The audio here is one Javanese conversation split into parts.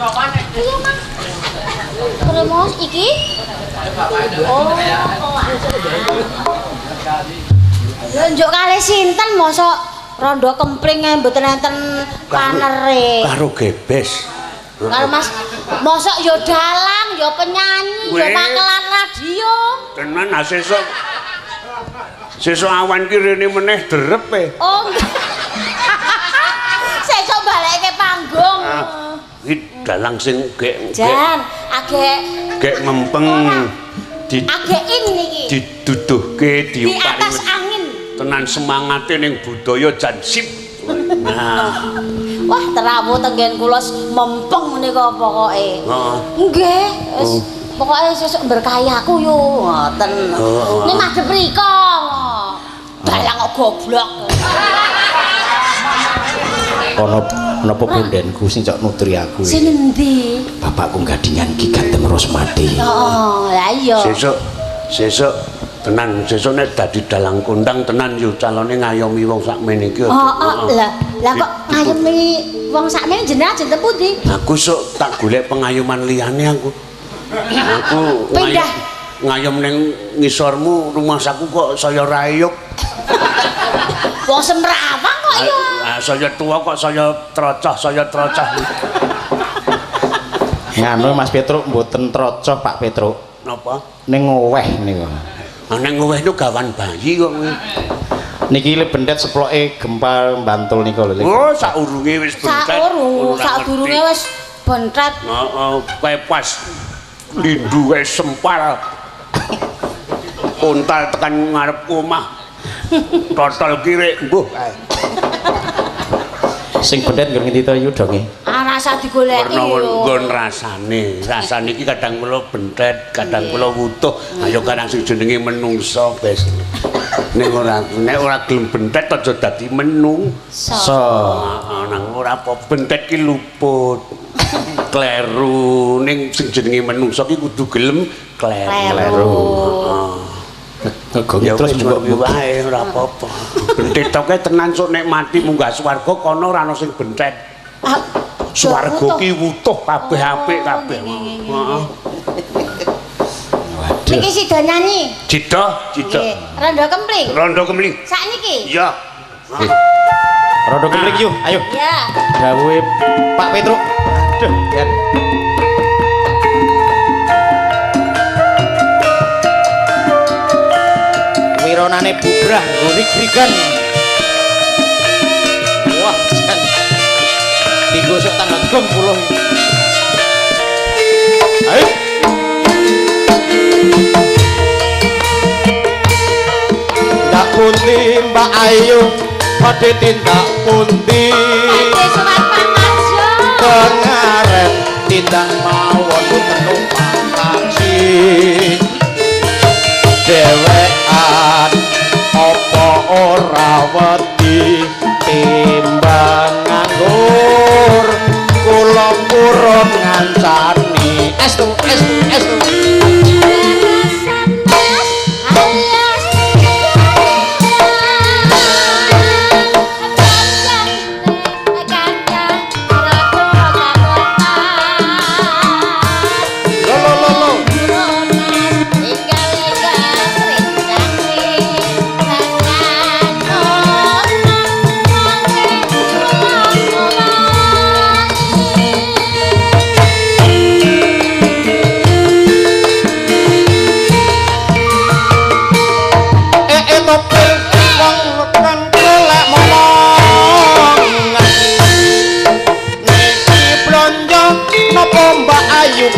Iya, Mas. Kremos iki? Oh. Lho njuk kalih sinten mosok rondo kempling mboten enten panere. Karo gebes. Karo Mas, mosok yo dalang, yo penyanyi, yo makelan radio. Tenan sesuk. Sesuk awan ki rene meneh derep e. Oh. Sesuk balekke panggung. Iki dalang sing gek Jan, agek mempeng agek niki. Diduduhke Di atas angin. Tenan semangate ning budaya jan sip. Nah. Wah, terawuh tenggen kula mempeng menika pokoke. Heeh. Nggih, wis pokoke sesuk berkah aku yo ngoten. Ning madhep mriko. Dalang kok goblok. Ana napa bundenku sing cok nuturi aku. Sing endi? Bapakku gadingan Ki Ganteng Rosmadi. Oh, lah iya. Sesuk tenan sesuk nek dadi dalang kondang tenan yo calone ngayomi wong sakmene iki. Lah kok ngayomi wong sakmene jenengan jeneng pundi? Aku sok tak golek pengayuman liyane aku. Aku pindah ngayom ning ngisormu rumah saku kok saya rayuk. Wong semrawang kok ya. Saya tua kok saya trocoh. Nganu Mas Petruk mboten trocoh Pak Petruk. Napa? Ning ngoweh niku. Ning ngoweh itu gawan bayi kok kuwi. Niki le bendet seploke gempal Bantul niku lho. Oh, saurunge wis bentet. Sadurunge wis bentet. Heeh, kae pas lindu wis sempal. Untal tekan ngarep omah. Totol kiri mbuh kae. Sing bendet nggon ngendi to yudonge? Rasa digoleki yo. Nggon rasane. Rasane iki kadang kula bentet, kadang kula wutuh. Ayo kadang sing jenenge menungso, Bes. Nek ora gelem bentet aja dadi menungso. Nang ora apa bentet ki luput. Kleru ning sing jenenge menungso ki kudu gelem kleru. Heeh. Terus juga wae ora apa-apa. Bentet toke tenan sok nek mati munggah swarga kono ora ana sing bentet. Swarga ki wutuh kabeh apik kabeh. Heeh. Niki sida nyanyi. Cida. Rondo kempling. Rondo kempling. Sakniki. Iya. Rondo kempling yuk, ayo. Iya. Dawuhe Pak Petruk. Aduh, Yan. Wironane bubrah gorik-gorikan. Wah, jan. Digosok tanggal 20. Ayo. Ndak pundi Mbak Ayu, padhe tindak pundi. Pengaren tindak mawon penumpang taksi. Dewekan apa ora wedi timbang nganggur kula purun ngancani estu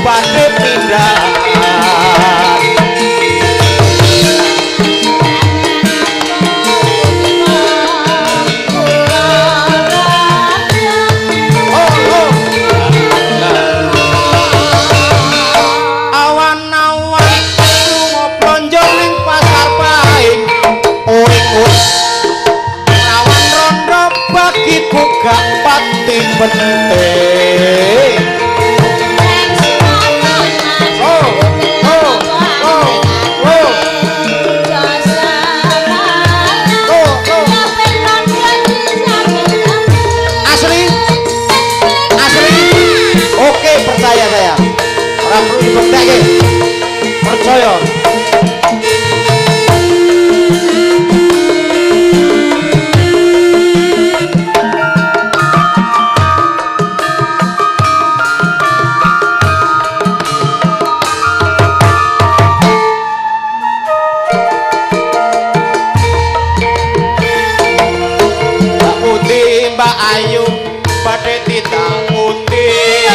padhe pindah awan-awan lunga blonjo ning pasar paing uring-uring awan rondo bagiku gak pati penting. Oke dibuktekke. Percaya. Mbak Ayu pada tidak putih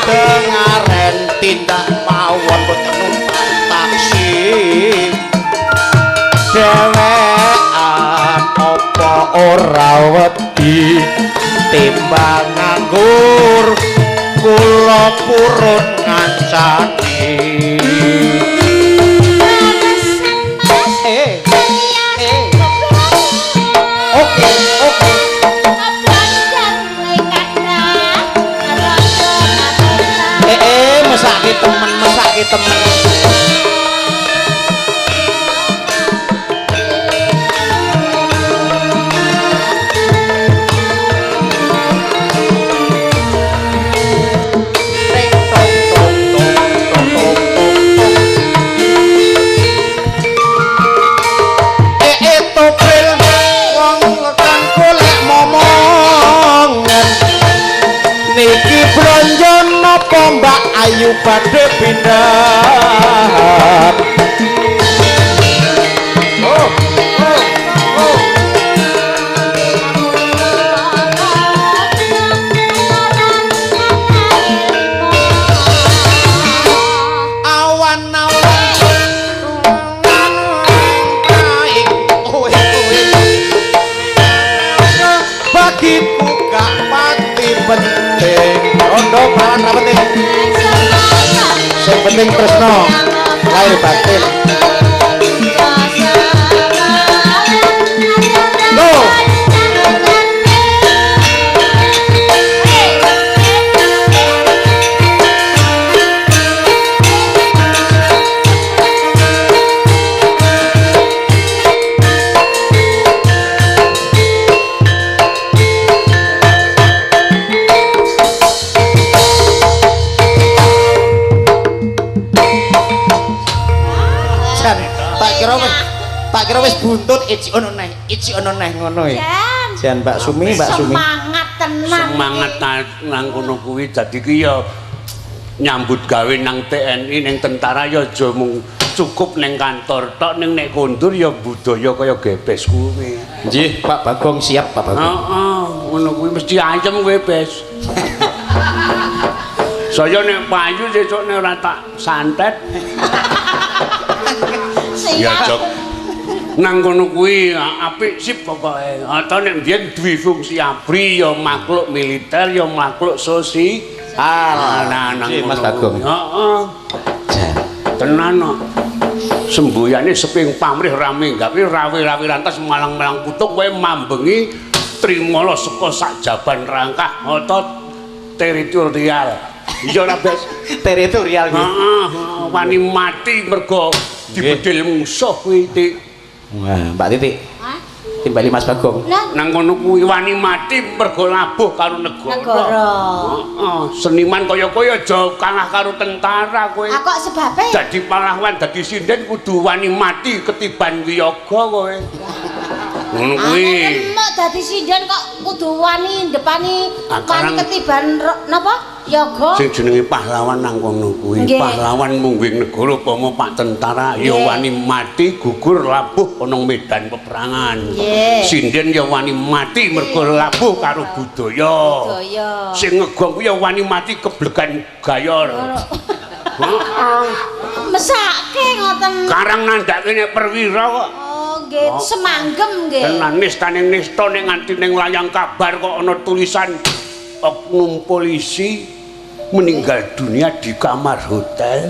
dengaren tindak mawon boten numpak taksi dhewean apa ora wedi timbang nganggur kula purun ngancani mesake temen niki blonjo napa Mbak Ayu badhe pindah bagiku gak pati penting rondo perawan ra penting sing penting tresno lahir batin go tak kira wis buntut iki ono neh ngono ya. Jan Mbak Sumi. Semangat tenan. Semangat nang kono kuwi dadi ki ya nyambut gawe nang TNI ning tentara ya aja mung cukup ning kantor tok ning nek kondur ya budaya kaya gebes kuwi. Nggih, Pak Bagong siap Pak Bagong. Heeh, ngono kuwi mesti ayem kowe, Bes. Saya nek payu sesuk nek ora tak santet. Ya Jok. Nang kono kuwi apik sip pokoke. Ata nek mbiyen duwe fungsi ABRI ya makhluk militer ya makhluk sosial. Nah nang Mas Bagong. Heeh. Tenan kok. Sembuyane seping pamrih rame gawe rawe-rawe rantas malang-malang kutuk kowe mambengi trimala saka sak jaban rangkah otot teritorial. Iya ora Bes? Teritorial kuwi. Heeh, wani mati mergo dibedil musuh kuwi Tik. Wah, Mbak Titik. Hah? Timbali Mas Bagong. Nang kono kuwi wani mati mergo labuh karo negara. Heeh, seniman kaya kowe aja kalah karo tentara kowe. Ah kok sebabe? Dadi pahlawan, dadi sinden kudu wani mati ketiban wiyaga kowe. Ngono kuwi. Nek dadi sinden kok kudu wani ndepani wani ketiban napa? Yoga. Sing jenenge pahlawan nang kono kuwi. Pahlawan mungging negara upama Pak tentara ya wani mati gugur labuh ana medan peperangan. Sinden ya wani mati mergo labuh karo budaya. Sing ngegong kuwi ya wani mati keblegan gayor. Mesake ngoten. Karang nandhake nek perwira kok. Oh, nggih, semanggem nggih. Tenan nistaning nista ning nganti ning layang kabar kok ana tulisan oknum polisi meninggal dunia di kamar hotel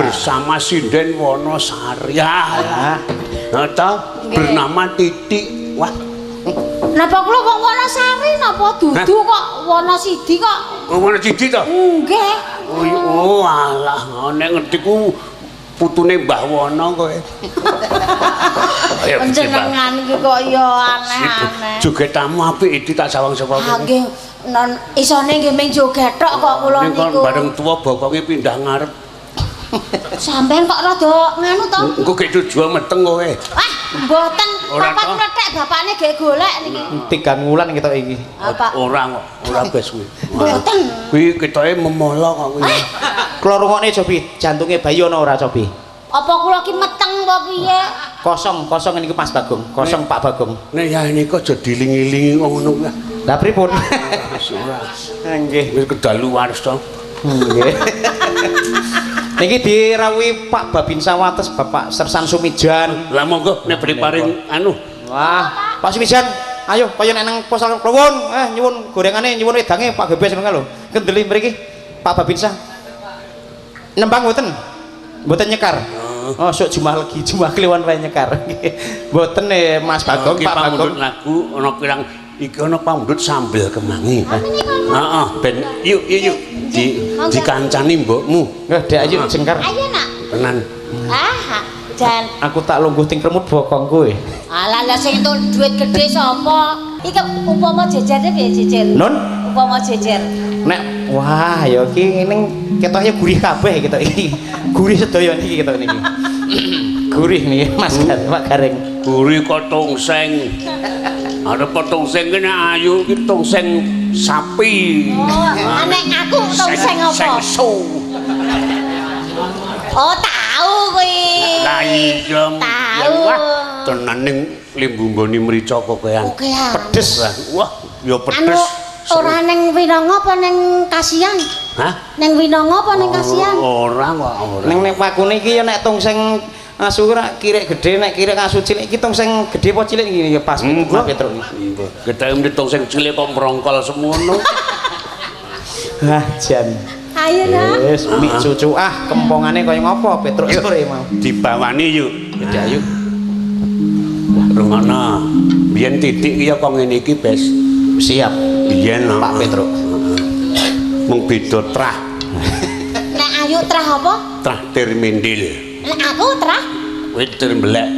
bersama sinden Wonosari. Bernama Titik. Wah. Napa kula kok Wonosari napa dudu kok Wonosidi kok? Wonosidi to? Nggih. Oh alah, nek ngerti ku putune Mbah Wono kowe. Panjenengan iki kok ya aneh-aneh. Joget tamu apik iki tak sawang sapa. Nggih, non isone nggih ming joget tok kok kula Ning kon niku. bareng tuwa bokonge pindah ngarep. Sampeyan kok rada nganu to? Engko gek tujuan meteng kowe. Ah, mboten. Ora Papat to. mlethek bapakne gek golek niki. 3 wulan ketok iki. Apa? Ora kok, ora bes kuwi. Mboten. Kuwi ketoke memolo kok kuwi. Kula rungokne Cobi, jantunge bayi ana ora Cobi? Apa kula ki meteng apa piye? Kosong niku Mas Bagong, kosong Pak Bagong. Nek ya niku aja dilingi-lingi ngono kuwi. Lah pripun? Wis ora. Nggih. Wis kedaluwarsa to. Nggih. Niki dirawuhi Pak Babinsa Wates Bapak Sersan Sumijan. Lah monggo nek priparing anu. Wah, Pak Sumijan, ayo kaya nek nang pos Klowon, nyuwun gorengane, nyuwun wedange Pak Gebes ngono lho. Kendeli mriki Pak Babinsa. Nembang mboten? Mboten nyekar. Oh, sok Jumat legi, Jumat Kliwon wae nyekar. Mboten Mas Bagong, Iki Pak Bagong. pamundhut lagu ana pirang iki ana pamundhut sambil kemangi. Heeh, ben yuk dikancani mbokmu. Nggih, Dek ayo jengkar. Ayo nak. Tenan. Ah, jan. Aku tak lungguh ting kremut bokongku e. Alah lah sing entuk duit gede sapa? Iki upama jejere piye jejer? Nun, Upama jejer. nek wah ya iki ning ketoknya gurih kabeh ketok iki. Gurih sedaya niki ketok niki. Gurih niki Mas Pak Gareng. Guri kok tongseng. Arep tongseng kene ayu iki tongseng sapi. Oh, nek aku tongseng apa? Sengsu. Oh, tahu kuwi. Lah iya. Tahu. Wah, tenan ning limbumboni mrica kokean. Kokean. Pedes. Wah, ya Anu pedes. ora ning Winongo apa ning Kasian? Hah? Ning Winongo apa ning Kasian? Ora kok, ora. Ning nek pakune iki ya nek tongseng asu ora kirek gedhe nek kirek asu cilik iki tongseng gedhe apa cilik iki ya pas Mas Petruk iki. Kita mesti tongseng cilik kok merongkol semono. Hah jan. Ayo nak. Wis mik cucu kempongane kaya ngopo Petruk sore mau. Dibawani yuk. Gede ayo. Rungono. Biyen titik ki ya kok ngene iki, Bes. Siap. Biyen Pak Petruk. Mung beda trah. Nek ayu trah apa? Trah termendil. Nek aku trah. Kuwi termbelek.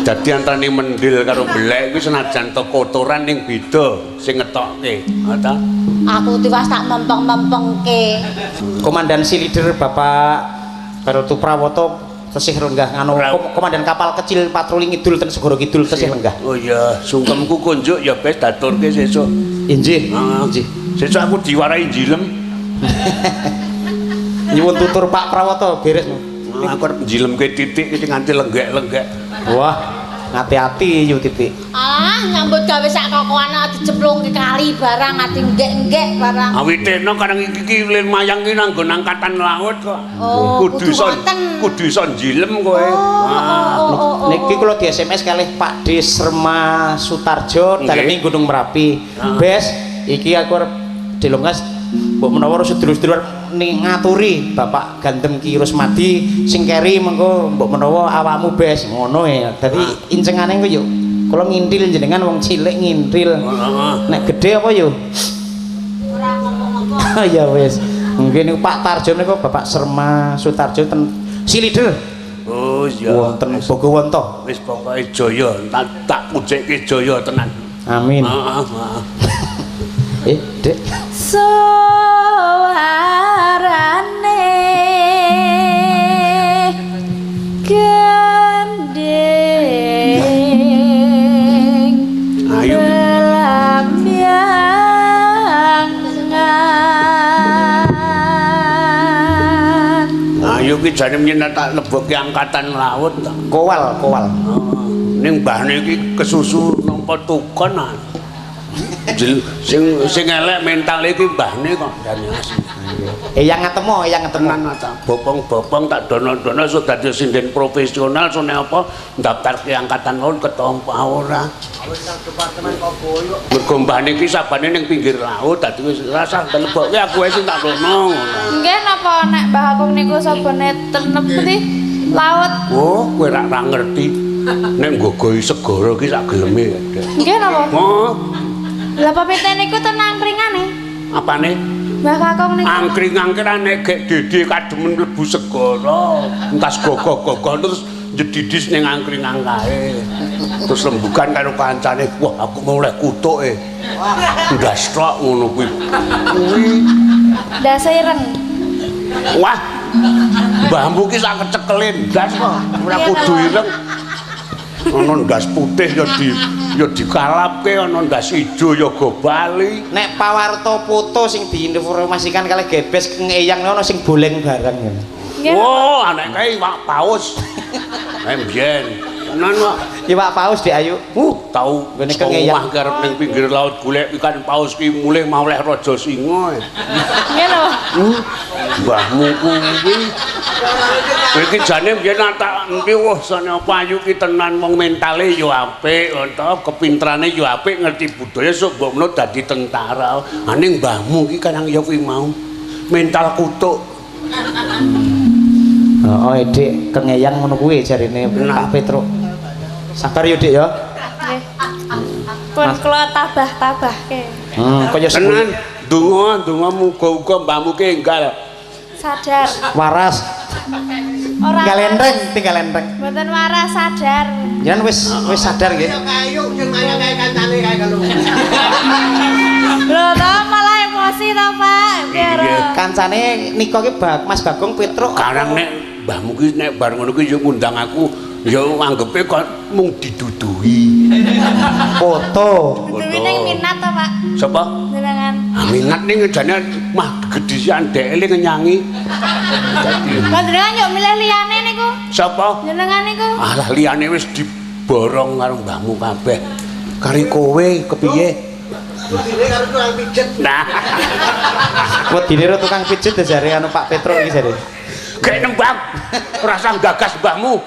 Dadi antarané mendil karo belek kuwi senajan to kotoran ning beda sing ngetokke. Ngono Aku tiwas tak mempeng-mempengke. Komandansi leader Bapak Baroto Prawoto tesih renggah nganu komandan kapal kecil patroli ngidul ten Segoro Kidul tesih renggah. Oh iya, sungkemku kunjuk ya Bes daturke sesuk. Injih, injih. Sesuk aku diwarai jilem. Nyuwun tutur Pak Prawoto beres. Aku arep jilemke titik iki nganti lenggek-lenggek. Wah, hati-hati yu titik. Ah, nyambut gawe sak kokoan diceplungke kali barang ati enggek-enggek barang. Awiteno kadang iki mayang ki nang nggon angkatan laut kok. Oh, kudu Kudu jilem kowe. Oh. Niki kula di SMS kalih Pak D Serma Sutarjo dalem Gunung Merapi. Bes, iki aku arep dilonggas mbok menawa sedulur-sedulur ngaturi Bapak Gandem Ki Rusmadi sing keri mengko mbok menawa awakmu Bes ngono ya. Dadi incengane ku yo kula ngintil jenengan wong cilik ngintil. Nek gede apa yo? Ora ngomong-ngomong. Ya wis. Mungkin niku Pak Tarjo niku Bapak Serma Sutarjo ten Silider. Oh iya. Wonten Bogowonto. Wis pokoke jaya, tak pujekke jaya tenan. Amin. Dek. Suarane gendeng Ayo. Ayo ki jane menyen tak lebokke angkatan laut to. Kowal. Ning mbahne iki kesusu nampa tukon. Sing elek mental iki mbahne kok jane asli. Eyang ngetemu. Tenan ta. Bopong-bopong tak dono-dono so dadi sinden profesional so nek apa ndaftarke angkatan laut ketompo ora. Mergo mbahne iki sabane ning pinggir laut dadi wis rasah telebokke aku wis tak dono. Nggih napa nek Mbah Agung niku sabane tenep ndi laut. Oh, kowe ra ngerti. Nek nggogohi segara iki sak geleme. Nggih napa? Oh, Lah pamite niku ten angkringane. apane? Mbah Kakung niku. Angkring-angkring nek gek dede kademen mlebu segara, entas gogoh-gogoh terus jedidis ning angkringan kae. Terus rembugan karo kancane, wah aku mau oleh kutuke. Ndas tok ngono kuwi. Ndas ireng. Wah. Mbahmu ki sak kecekelin ndas kok. Ora kudu ireng. Ana ndas putih ya dikalapke, ana ndas ijo ya go bali. Nek pawarta foto sing diinformasikan kali Gebes ngeyang ana sing boleng bareng. Oh, anak kae iwak paus. Mbiyen. Tenan kok. Iwak paus Dik Ayu. Tau ngene kengeyang karep ning pinggir laut golek ikan paus ki mulih mau oleh raja singa. Ngene lho. Mbahmu kuwi. Kowe iki jane mbiyen tak endi wah sane Ayu ki tenan wong mentale ya apik, to kepinterane ya apik, ngerti budaya sok mbokno dadi tentara. Aning mbahmu ki kan ya kuwi mau mental kutuk. Oh, Dik, kengeyang ngono kuwi jarine Pak Petro. Sabar yo, Dik ya. Nggih. Pun kula tabah-tabahke. Kaya tenan donga muga-uga mbahmu ki enggal Sadar. waras. Ora. Tinggal enteng. Mboten waras sadar. Jenengan wis sadar nggih. Kayu sing kaya kancane kae kalau. Lho to malah emosi to, Pak. Biar. Kancane nika ki Mas Bagong Petro. Karang nek mbahmu ki nek bar ngono ki ya ngundang aku ya anggepe kok mung diduduhi. Foto. Duwe ning minat to, Pak. Sapa? Jenengan. Minat ning jane mah gedhisan dhek ngenyangi. Panjenengan yo milih liyane niku. Sapa? Jenengan niku. Alah liyane wis diborong karo mbahmu kabeh. Kari kowe kepiye? Kudine karo tukang pijet. Nah, Wedine ro tukang pijet jare anu Pak Petro iki jare. gek nembang. Rasa gagas mbahmu.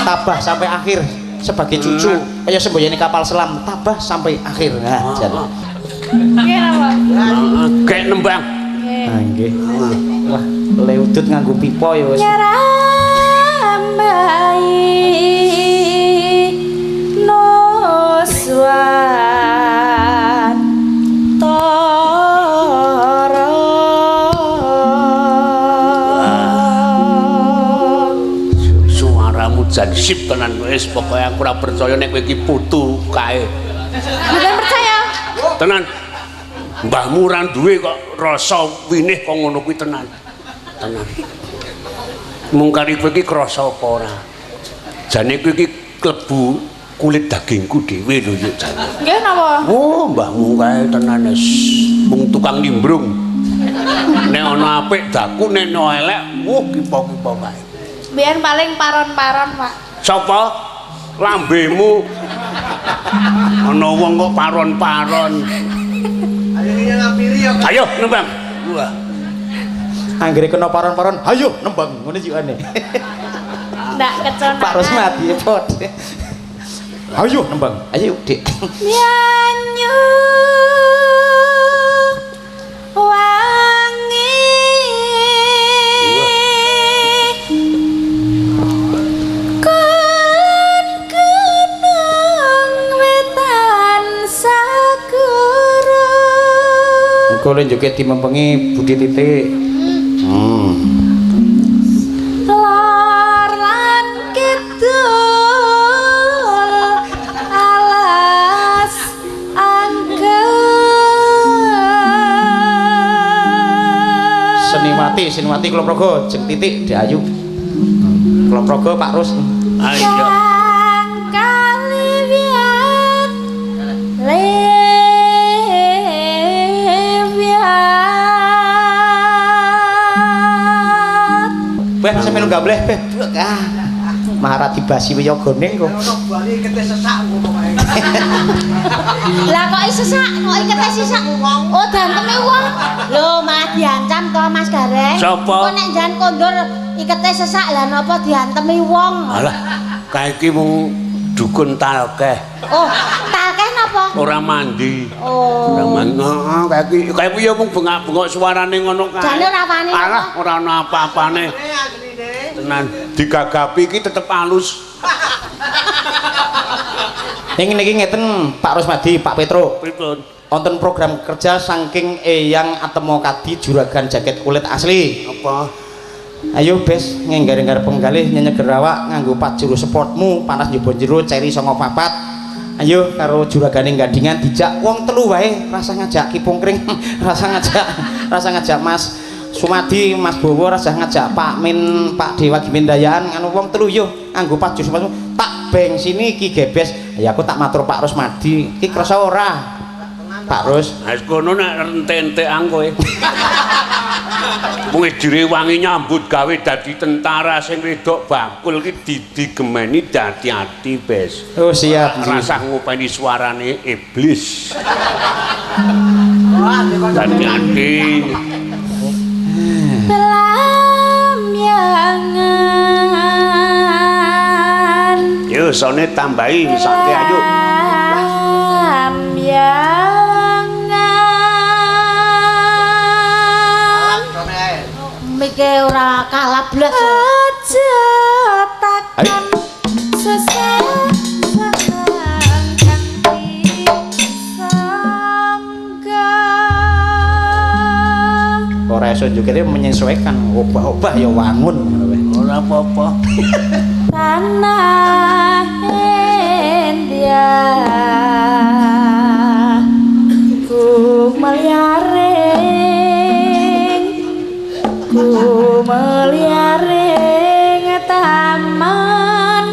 Tabah sampai akhir sebagai cucu kaya semboyane kapal selam, tabah sampai akhir. Nah, jare. Nggih napa? Gek nembang. Nggih. Ah nggih. Wah, leudut nganggo pipa ya wis. Nyarambai noswan toro Suaramu jansip tenan wis pokoke aku ora percaya nek kowe iki putu kae. Mboten percaya. Tenan. Mbahmu ora duwe kok rasa winih kok ngono kuwi tenan. Tenan. Mung kari kowe iki krasa apa ora? Jane kowe iki klebu kulit dagingku dhewe lho yo jane. Nggih napa? Oh, mbahmu kae tenan wis mung tukang nimbrung. Nek ana apik daku, nek ana elek, kipo-kipo kae. Biyen paling paron-paron, Pak. Sapa? Lambemu. Ana wong kok paron-paron. Ayo yang ngampiri ya. Ayo nembang. Wah. Anggere kena paron-paron, ayo nembang ngono jikane. Ndak keconan. Pak Rusmadi pot. Ayo nembang. Ayo, Dik. Nyanyu wangi kon kenang wetan sagara Engko le joget dimempengi Budi Titik. lor lan kidul alas angger Seniwati Kula Praga jeung Titik Dik Ayu. Kula Praga Pak Rus. Ayo. kang kaliwiat lewiat Beh sampe lu gableh beh. Maharati basi wiyagane kok. Ono bali kete sesak pokoke. Lah kok iso sak, kok ikete sisak. Oh, danteme wong. Lho, malah diancam to Mas Gareng. Sapa? Kok nek jan kondur ikete sesak lah napa diantemi wong. Alah, kae iki mung dukun talkeh. Oh, talkeh napa? Ora mandi. Oh. Ora mandi. Heeh, kae iki ya mung bengak-bengok suarane ngono kae. Jane ora wani. Alah, ora ana apa-apane. Tenan digagapi iki tetep halus. Ning niki ngeten Pak Rusmadi, Pak Petro. Pripun? Wonten program kerja saking Eyang Atemo Kadi juragan jaket kulit asli. Apa? Ayo bes ngenggar-enggar penggalih nyenyeger awak nganggo pajuru sportmu panas njaba jero ceri 94. Ayo karo juragane gandingan dijak wong telu wae rasa ngajak Kipungkring rasa ngajak Mas Sumadi Mas Bowo rasa ngajak Pak Min Pak Dewa Gimindayan anu wong telu yo nganggo pajuru sportmu tak bengsini iki gebes ya aku tak matur Pak Rusmadi iki krasa ora Pak Rus wis kono nek ente-entekan kowe mung direwangi nyambut gawe dadi tentara sing wedok bakul iki digemeni dadi-ati bes oh siap rasa ngopeni suarane iblis dadi-ati Belamyangan yo sone tambahi sate ayo Mike ora kalah blas. aja takkan sesangkan disangka ora iso njukire menyesuaikan obah-obah ya wangun ora apa-apa tanah India ku meliaring taman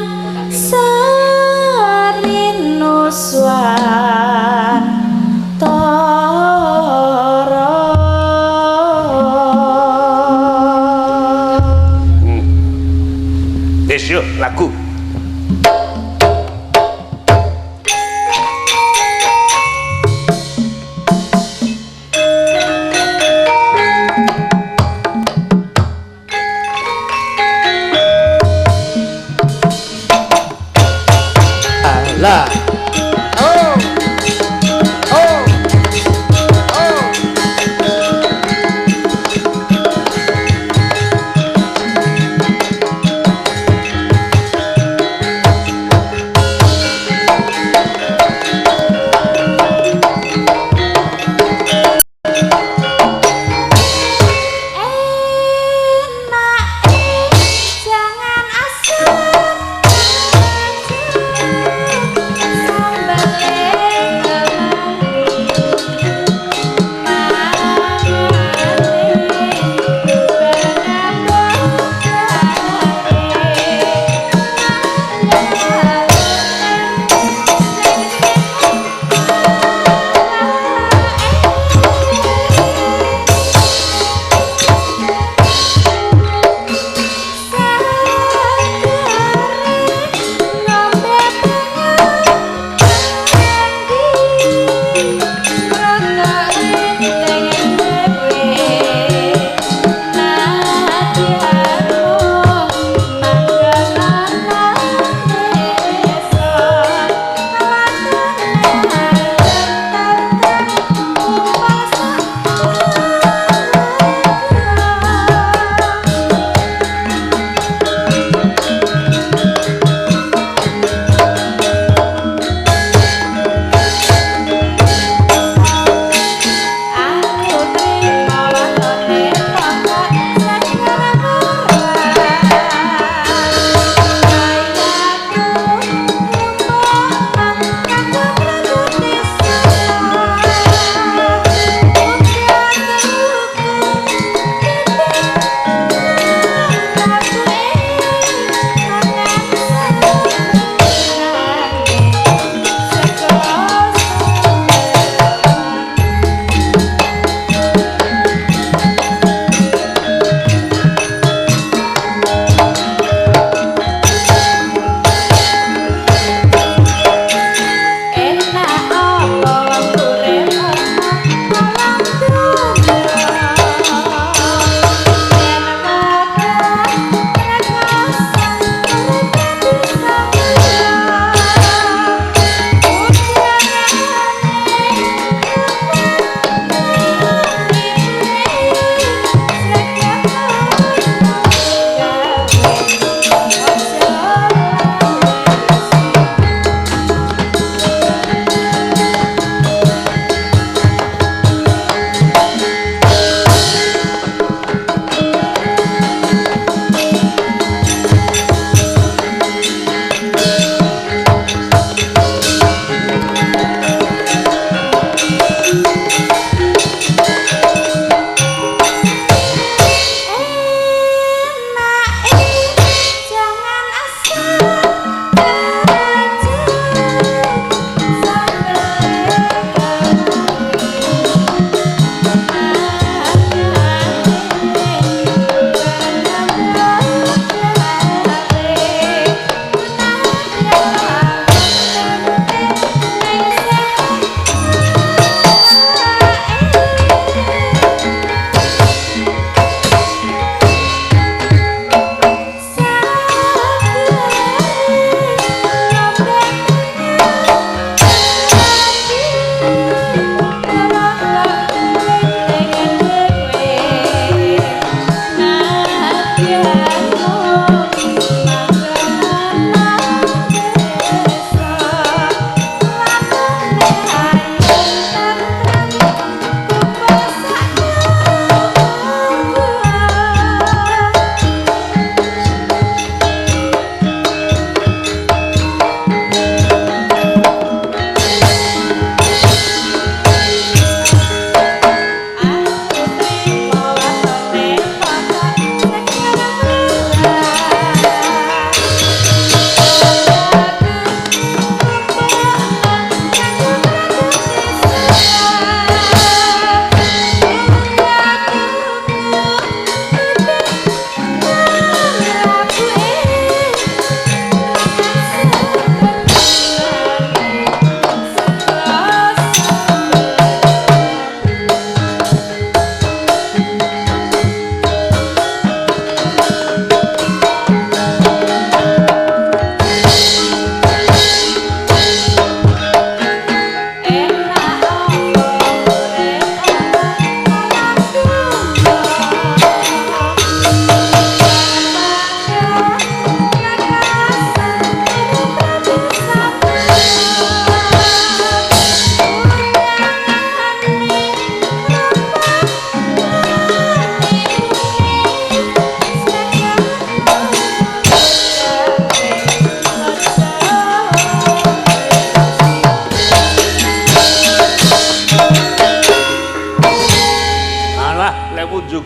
Sarinuswan Toro wis yuk lagu lah jangan asal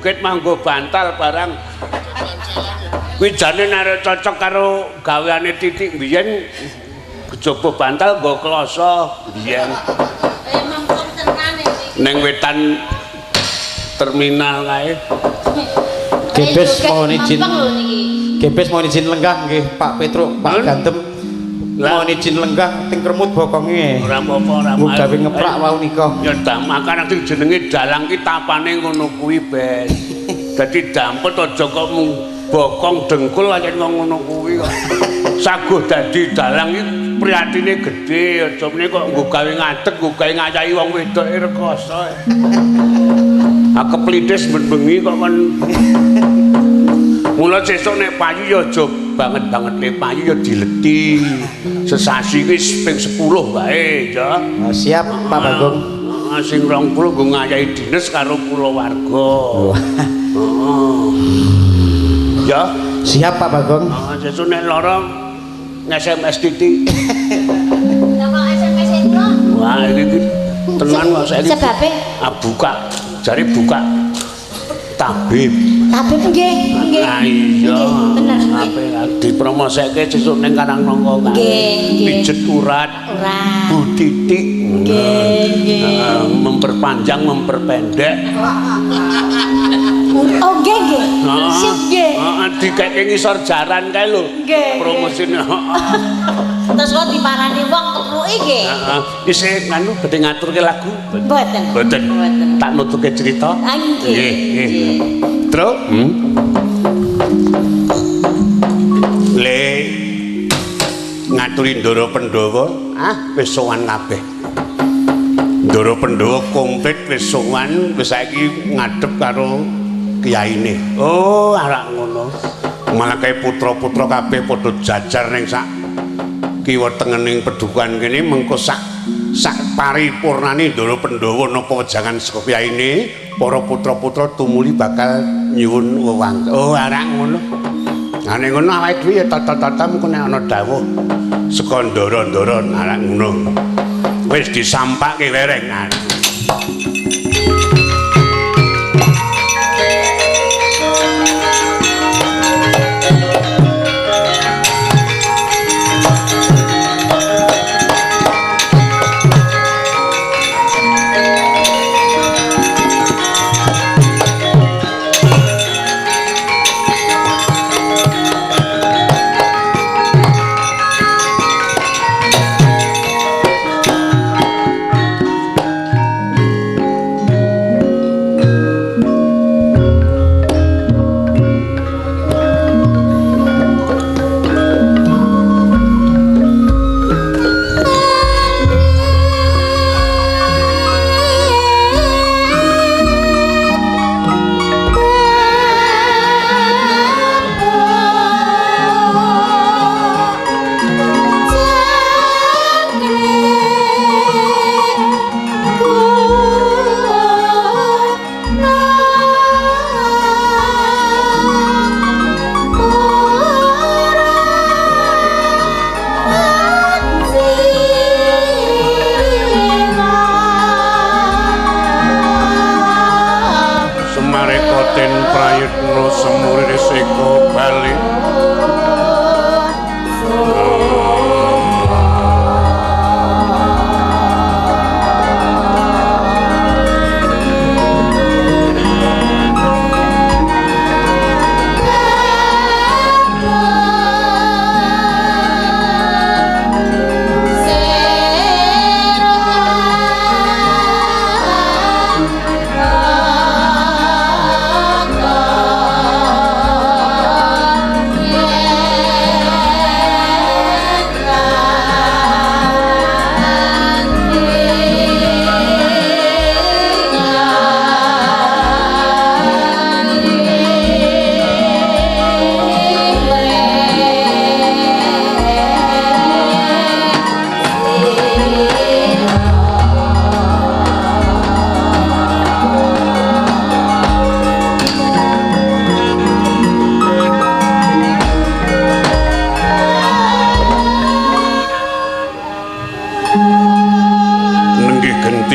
bukit manggo bantal barang. Kuwi jane nek cocok karo gaweane Titik biyen kejaba bantal nggo kloso biyen. Mangkok tenan iki. Ning wetan terminal kae. Gebes mohon izin. Gampang lho niki. Gebes mohon izin lenggah nggih Pak Petruk, Pak Gantem. Mohon izin lenggah teng kremut bokonge. Ora apa-apa, ora Nggo gawe ngeprak wau nika. Ya damakan sing jenenge dalang ki tapane ngono kuwi, Bes. Dadi dampet aja kok mung bokong dengkul aja ngono kuwi kok. Saguh dadi dalang iki priyatine gedhe, aja meneh kok nggo gawe ngadeg, nggo gawe ngayahi wong wedoke rekoso. Ah keplitis bengi kok kon. Mula sesuk nek payu ya aja banget-banget le payu ya dileti. Sesasi wis ping 10 wae, ya. Siap Pak Bagong. Sing 20 nggo ngayahi dinas karo kulawarga. Ya, Siap Pak Bagong. sesuk nek lara nge-SMS Titik. Lah kok SMS itu? Wah, iki tenan kok saiki. Sebabe Buka, jare buka tabib. tabib nggih, nggih. Nah iya, Bener nggih. ape dipromosekke sesuk ning Karang Nangka kan. Nggih. Pijet urat. Ora. Bu Titik. Nggih, nggih. Memperpanjang, memperpendek. Oh nggih nggih. Sip nggih. Heeh, dikeke ngisor jaran kae lho. Nggih. Promosine. Terus kok diparani wong kepruki nggih. Heeh. Isih nganu badhe ngaturke lagu. Mboten. Mboten. Mboten. Tak nutuke cerita. Ah, nggih. Nggih. Terus Le ngaturi Ndara Pandhawa, wis sowan kabeh. Ndara Pandhawa komplit wis sowan, wis saiki ngadhep karo kiyaine. Oh, arek ngono. Malah kae putra-putra kabeh padha jajar ning sak kiwa tengening pedukuhan kene mengko sak paripurnane Ndara Pandhawa napa wejangan saka kiyaine, para putra-putra tumuli bakal nyuwun wewang. Oh, arek ngono. Nah ning ngono awake dhewe ya tata-tata mengko nek ana dawuh saka ndara-ndara arek ngono. Wis disampake wereng.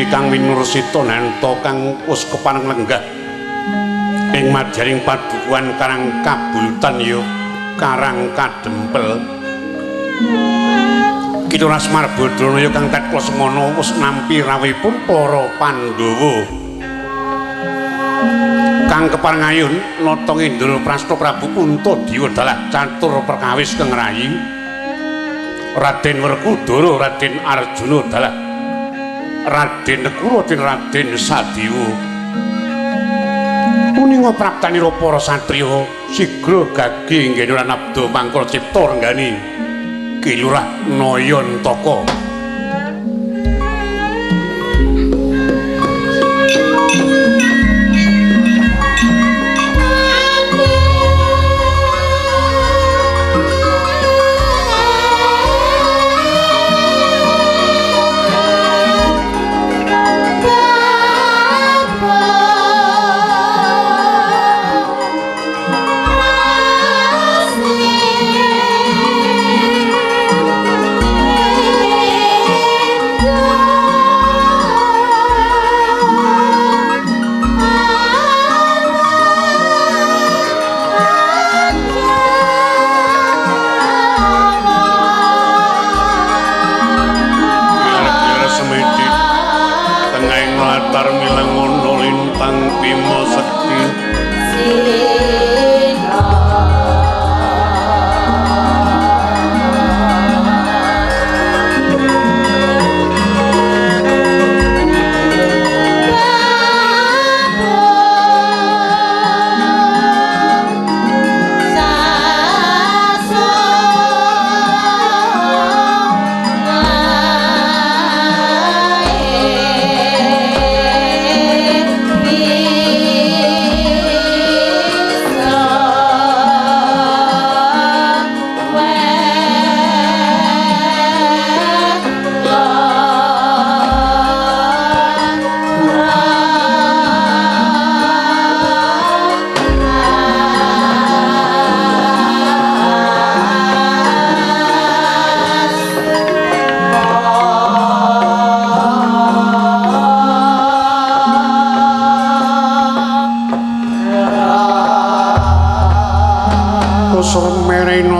Kang Winursita nento kang uskepan lenggah ing madyaning padukuhan Karang Kabulutan ya Karang Kadempel Kidul Asmar Badranaya kang Katla Semana wis nampi rawuhipun para Pandhawa kang keparengayun nata Indra Prasta Prabu Puntadewa dalah catur perkawis kang rayi Raden Werkudara Raden Arjuna dalah Raden Negara Raden Sadewa puninga praptanira para satriya sigra gage nggene lan abda mangkala cipta renggani Kilurah Nayantaka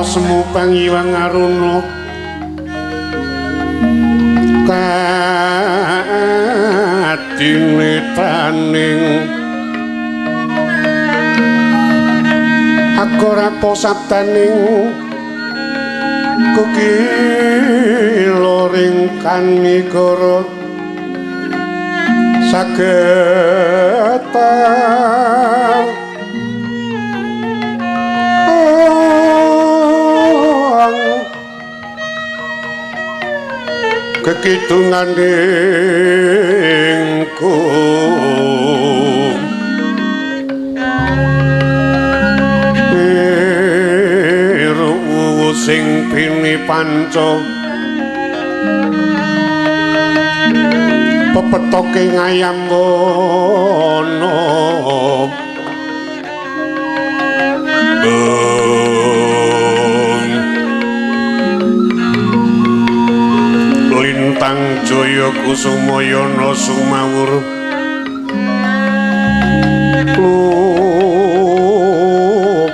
semu pangiwang aruno kadine taning akora posataning kukiloring kanigara sagetar kekidungan dingku biru sing pini panco pepetoke ngayam wono Lintang Jaya Kusumayana sumawur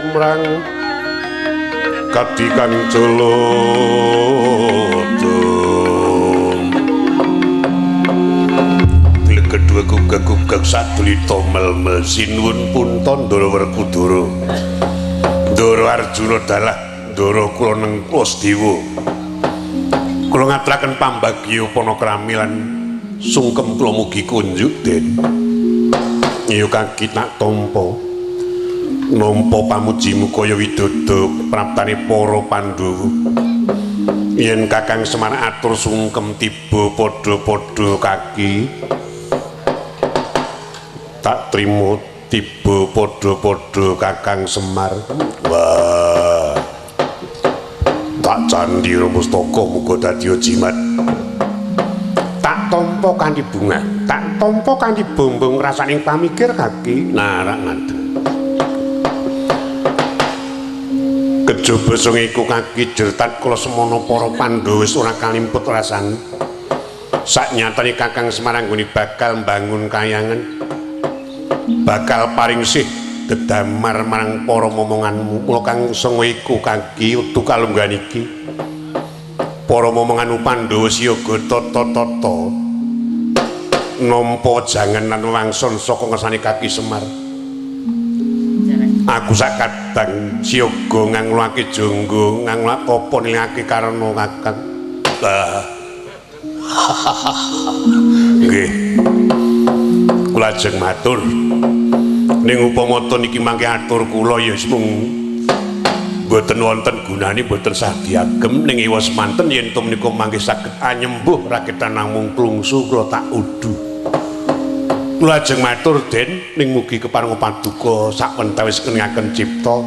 lumrang katikan celodong bilik kedua gugag-gugag sadulita mel-mel sinuwun punta Ndara Werkudara Ndara Arjuna dalah Ndara kula nengkos dewa kula ngaturaken pambagya panakrami lan sungkem kula mugi kunjuk Den ya kaki tak tampa nampa pamujimu kaya widodha praptane para Pandhawa yen Kakang Semar atur sungkem tiba padha-padha kaki tak trimo tiba padha-padha Kakang Semar wah tak candhi Mustaka muga dadi jimat tak tampa kanthi bunga tak tampa kanthi bombong rasaning pamikir kaki narak ngadeg kejaba sing iku kaki jertat kula semana para Pandhawa wis ora kalimput rasane saknyatane Kakang Semar anggone bakal mbangun kayangan bakal paring sih dedamar marang para momonganmu. Mula kang senga iku kaki wektu kalunggan iki. Para momonganmu Pandhawa siyaga tata-tata nampa janganan wangsul saka ngersane Kaki Semar. Aku sak kadang siyaga ngangluake jangga, ngangluake apa nilingake karana Kakang. Nggih. Kula ajeng matur. Ning upama to niki mangke atur kula ya mung boten wonten gunane boten sah diagem ning iwas manten yen to menika mangke saged anyembuh raketan namung klungsu kula tak udu. Kula ajeng matur Den ning mugi keparenga paduka sakwentawis keningaken cipta.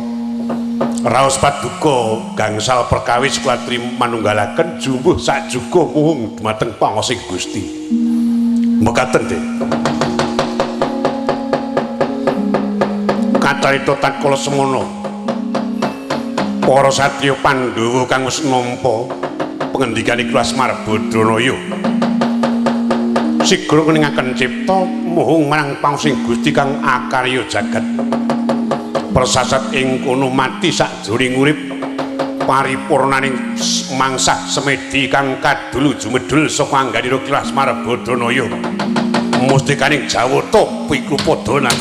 Raos paduka gangsal perkawis kula trima manunggalaken jumbuh sajuga muhung dumateng pangasih Gusti. Mekaten Den. Kacarita tatkala semono para satriya Pandhawa kang wis nampa pangendikane Lasmar Badranaya sigra keningaken cipta muhung marang pangasih Gusti kang akarya jagat persasat ing kono mati sajroning urip paripurnaning mangsah semedi kang kadulu jumedul saka angganira Lasmar Badranaya mustikaning Jawata pikrupadana.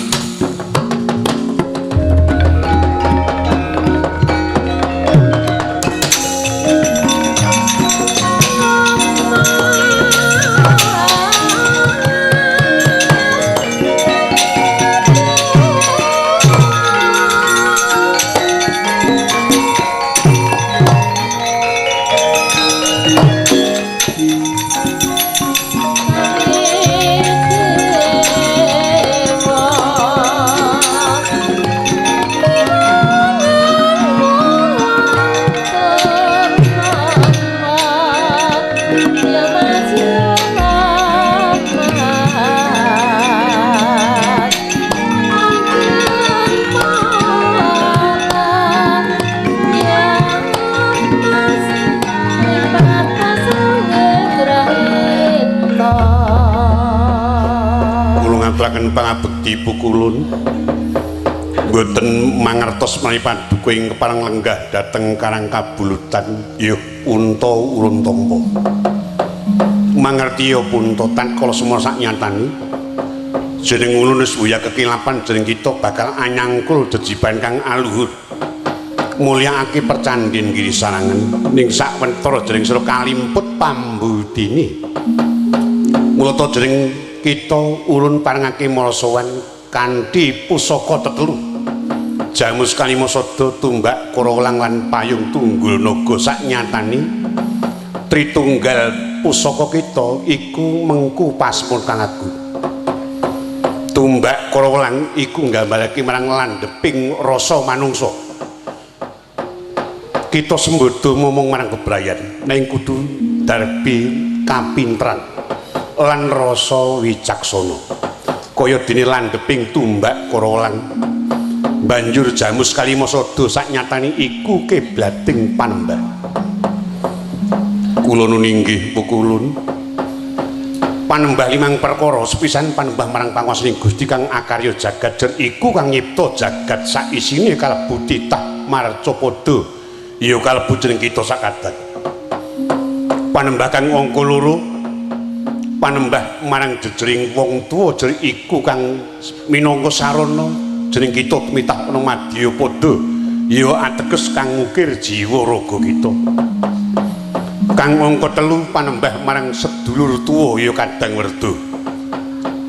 Pangabekti pukulun mboten mangertos menawi paduka ing kepareng lenggah dhateng Karang Kabulutan ya Punta Ulun Tampa. Mangerti ya Punta tatkala semana saknyatane jeneng ulun wis buya kekilapan jeneng kita bakal anyangkul jejiban kang aluhur mulyakake percandhin Giri Sarangan ning sakwentara jeneng sira kalimput pambudine. Mula ta jeneng kita ulun parengake marasawan kanthi pusaka tetelu jamus kalima sada tumbak korolang lan payung tunggul naga saknyatane tritunggal pusaka kita iku mengku pasmur kang agung. Tumbak korolang iku nggambarake marang landheping rasa manungsa. Kita sembodo momong marang bebrayan nang kudu darbi kapintran lan rasa wicaksana kaya dene landheping tumbak korolang banjur jamus kalima sada saknyatane iku kiblating panembah. Kula nuninggih pukulun panembah limang perkara sepisan panembah marang panguwasaning Gusti kang akarya jagat jen iku kang nyipta jagat sak isine kalebu titah marcapada ya kalebu jeneng kita sakadang. Panembah kang angka loro panembah marang jejering wong tuwa jeneng iku kang minangka sarana jeneng kita tumitah ana madyapada ya ateges kang ngukir jiwa raga kita. Kang angka telu panembah marang sedulur tuwa ya Kadang Werda.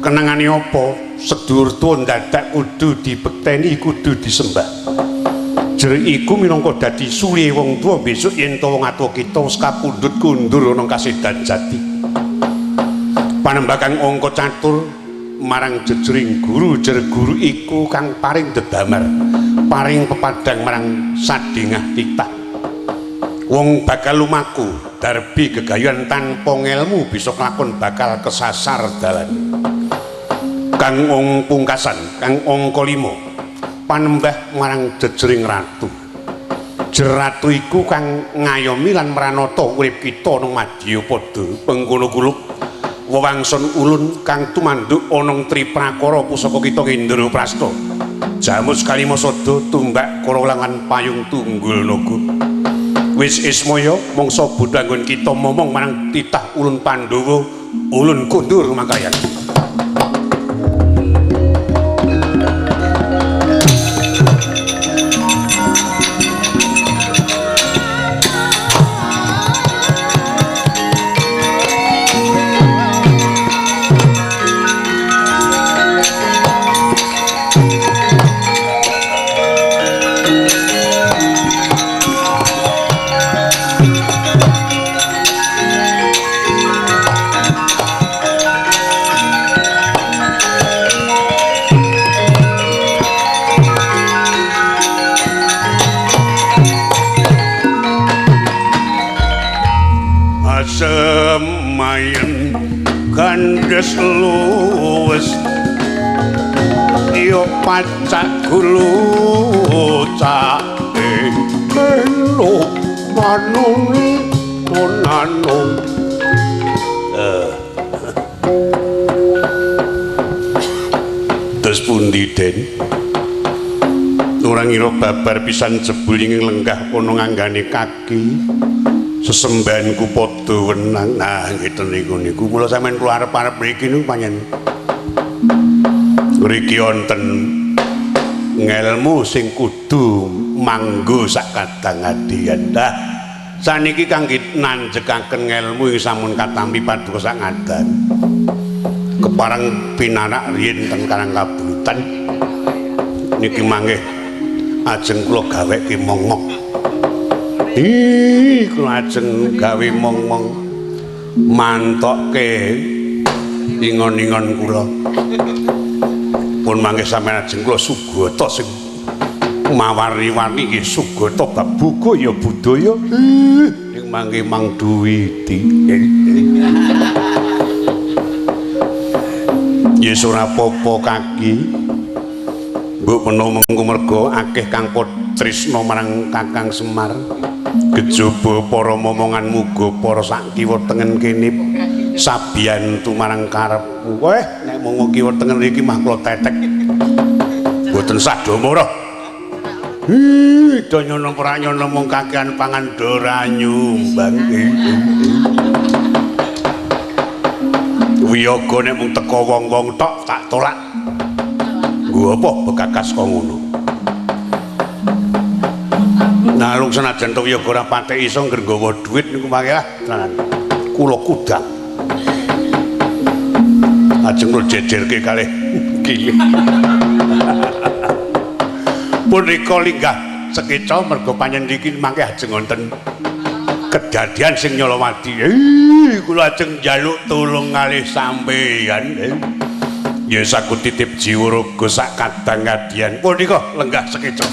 Kenangane apa sedulur tuwa ndadak kudu dibekteni kudu disembah. Jeneng iku minangka dadi sulihe wong tuwa besok yen to wong atuwa kita wis kapundhut kundur ana kasedan jati. Panembah kang angka catur marang jejering guru jer guru iku kang paring dedamar paring pepadang marang sadengah titah wong bakal lumaku darbi gegayuhan tanpa ngelmu bisa kelakon bakal kesasar dalan. Kang ong pungkasan kang angka 5 panembah marang jejering ratu jeratu iku kang ngayomi lan mranata urip kita nang madyapada pengkono kuluk wewangsun ulun kang tumanduk ana Triprakara pusaka kita Indraprasta Jamus Kalimasada tumbak Korolangan payung tunggul naga. Wis ismaya mangsa bodho anggon kita momong marang titah ulun Pandhawa, ulun kundur mangkayan. Semayan kandes luwes yo pacak gulu cake melu manuni tonanung terus pundi Den ora ngira babar pisan jebul ing lenggah kono nganggane kaki sesembahanku padha wenang. Nah ngeten niku mula sampean kula arep-arep mriki niku panjen mriki wonten ngelmu sing kudu manggo sak kadang adian. Nah saniki kangge nanjekaken ngelmu ing sampun katampi paduka sak ngadan kepareng pinarak riyin ten Karangkabulutan niki mangke ajeng kula gaweke mongok. Kula ajeng gawe mong-mong mantokke ingon-ingon kula. Pun mangke sampeyan ajeng kula sugata sing mawari-wari nggih sugata bab buku ya budaya. Ning mangke Mang Duwiti. Yes ora apa-apa kaki. Mbok menawa mengko mergo akeh kang tresna marang Kakang Semar. Kejaba para momongan muga para sak kiwa tengen kene sabiyantu marang karepku. Weh nek mung kiwa tengen iki mah kula tetek. Mboten sadamara. Do nyono ora nyono mung kakehan pangan dora nyumbang. Wiyaga nek mung teko wong-wong tok tak tolak. Nggo apa bekakas kok ngono. Nalung senajan to wiyaga ora patek iso nggawa dhuwit niku mangke tenan. Kula kudang. Ajeng kula jejerke kalih kiye. Punika linggah sekeca mergo panjen niki mangke ajeng wonten kedadian sing nyolowati. Kula ajeng njaluk tulung kalih sampeyan. Ya saku titip jiwa raga sak kadang kadian. Punika lenggah sekeca.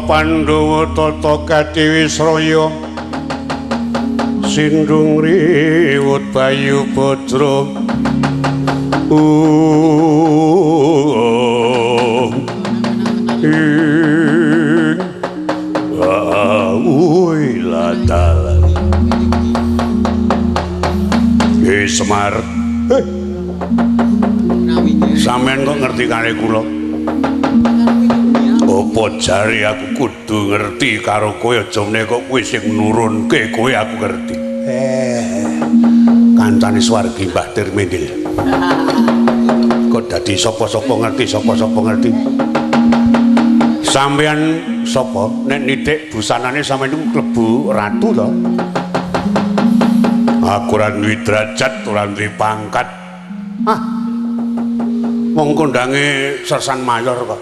Pandhawa tata Katiwisraya sindung riwut Bayu Putra ladalan Semar sampean kok ngerti kare kula. Apa jare aku kudu ngerti karo kowe aja menika kowe sing nurunke kowe aku ngerti. Kancane swargi Mbah Tirmendil. Kok dadi sapa-sapa ngerti, sapa-sapa ngerti. Sampeyan sapa? Nek nitik busanane sampeyan niku klebu ratu to? Aku ora duwe derajat, ora duwe pangkat. Hah? Wong kondange Sersan Mayor kok.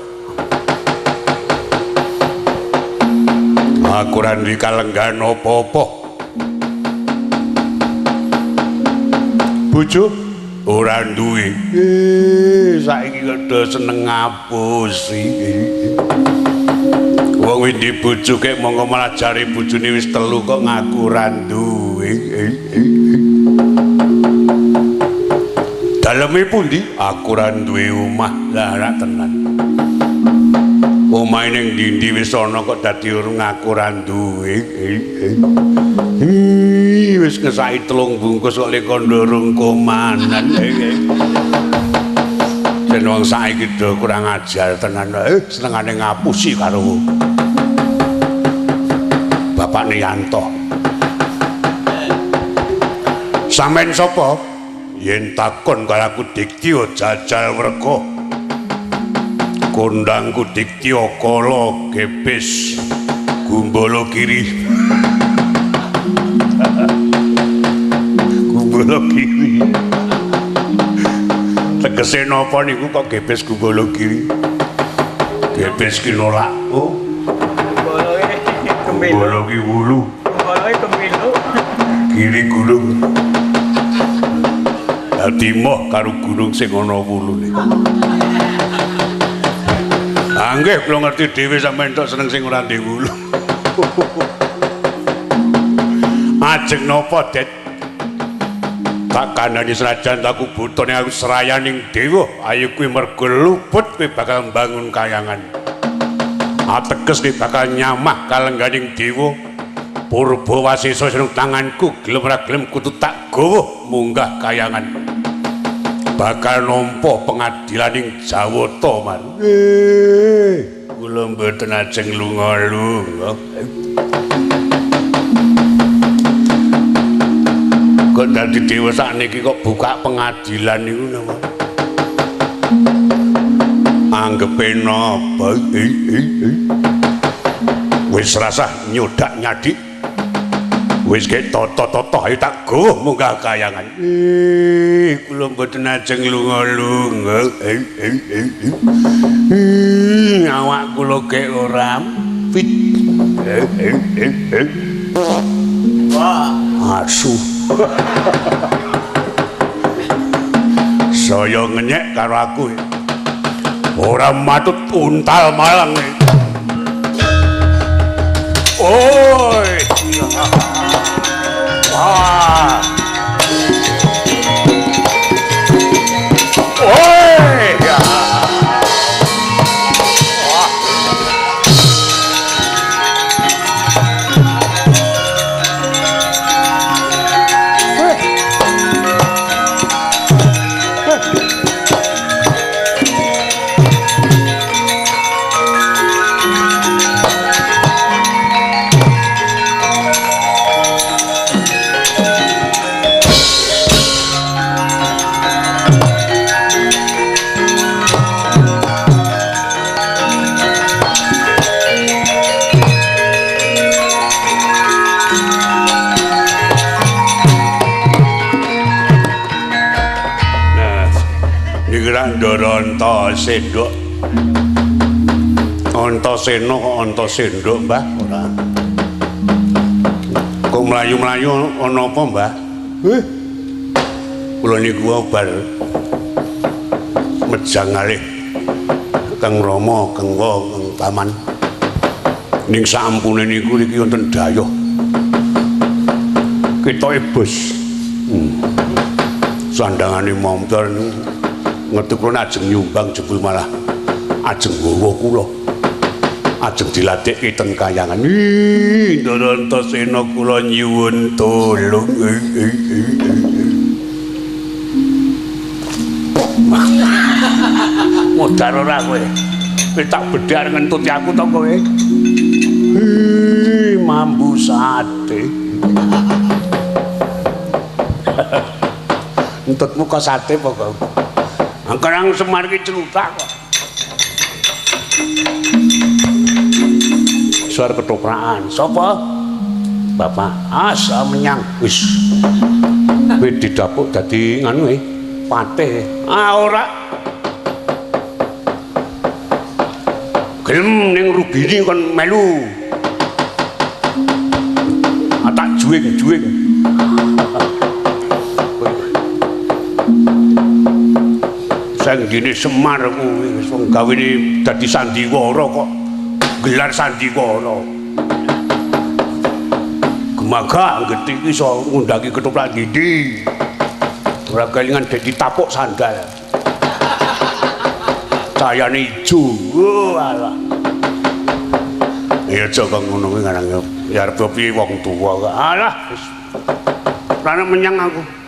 Aku ora duwe kalenggan apa-apa. Bojo ora duwe. Saiki kok do seneng ngapusi. Wong wis di bojo kek monggo malah jare bojone wis 3 kok ngaku ora duwe. Daleme pundi? Aku ora duwe omah. Lah ora tenan. Omahe ning ndi wis ana kok dadi ngaku ora duwe. Wis ngesaki 3 bungkus kok lek kondorong komanan. Yen wong saiki do kurang ajar tenan. Senengane ngapusi karo Bapak Niyanto. Sampeyan sapa? Yen takon karo aku Diktya Jajal Werka. Kondangku Diktya Kala Gepis Gumbala Kiri. Gumbala Kiri. Tegese napa niku kok Gepis Gumbala Kiri? Gepis ki nolak. Oh. Gumbala ki wulu. Gumbala ki kemilu. Kiri gunung. Dadi moh karo gunung sing ana wulune. Nggih, kula ngerti dhewe sampeyan tok seneng sing ora ndek wulu. Ajeng napa, Det? Tak kandhani senajan aku butone aku serayaning dewa, ayo kuwi mergo luput kowe bakal mbangun kayangan. Ateges kowe bakal nyamah kalengganing dewa. Purba Wasesa seneng tanganku, gelem ora gelem kudu tak gawa munggah kayangan. Bakal nampa pengadilaning Jawata man. Kula mboten ajeng lunga-lunga. Kok dadi dewa sakniki kok buka pengadilan niku napa? Anggepe napa? Wis rasah nyodak nyadik. Wis ge toto-toto ayo tak gawa munggah kayangan. Kula mboten ajeng lunga-lunga. Awak kula ge ora fit. Wah, asu. Saya ngenyek karo aku. Ora matut untal malang. Oi. Wah. Oi. Ndara sendok. Antasena kok Antasendok, Mbah? Ora. Kok mlayu-mlayu ana apa, Mbah? Kula niku bar mejang kalih Kang Rama, Kang Taman. Ning sampune niku niki wonten dhayoh. Ketoke bos. Sandangane montor ngerti kula ajeng nyumbang jebul malah ajeng nggawa kula. Ajeng dilatihke ten kayangan. Ndara Antasena kula nyuwun tulung. Modar ora kowe. Kowe tak bedhar ngentuti aku to kowe. Mambu sate. Entutmu kok sate apa kok? Angkarang Semar ki celutak kok. Suara ketoprakan. Sapa? Bapak. Asa menyang. Wis. Kowe didapuk dadi nganu patih. Ah ora. Gelem ning rugine kon melu. Tak juing-juing. Sang dene Semar kuwi wis wong gawene dadi sandiwara kok. Gelar sandiwara. Gemaga gedhe iki iso ngundangi ketoprak didi. Ora kelingan dadi tapuk sandal. Cayane ijo. Oh alah. Ya aja kok ngono kuwi ngarang ya arep piye wong tuwa kok. Alah wis. Ora menyang aku.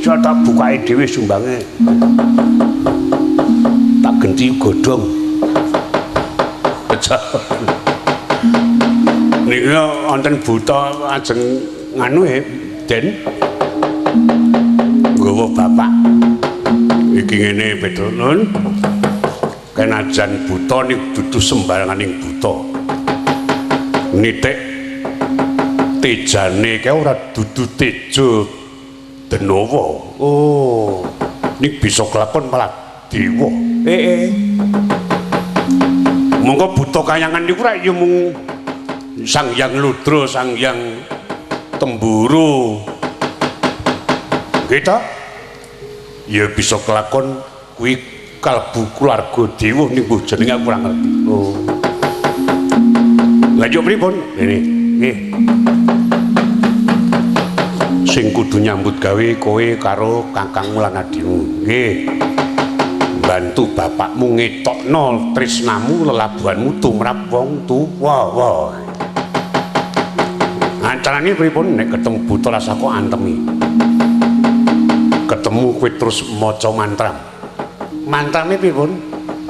Saya tak bukae dhewe sumbange. Tak genti godhong. Beja. Niki wonten buta ajeng nganu Den. Nggawa bapak. Iki ngene Petruk Nun. Kenajan buta ning dudu sembaranganing buta. Nitik tejane kae ora dudu tejo Denowo. Oh, ning bisa kelakon malah dewa. Monggo buta kayangan niku ra ya mung Sang Hyang Ludra, Sang Hyang Temburu. Kita ya bisa kelakon kuwi kalbu keluarga dewa niku jenenge aku ora ngerti. Oh. Lah yo pripun? Ini, nggih. Sing kudu nyambut gawe kowe karo kakangmu lan adimu. Nggih. Bantu bapakmu ngetokno tresnamu lelabuhanmu tumrap wong tuwa. Antarane pripun nek ketemu buta rasa kok antemi. Ketemu kowe terus maca mantra. Mantrane pripun?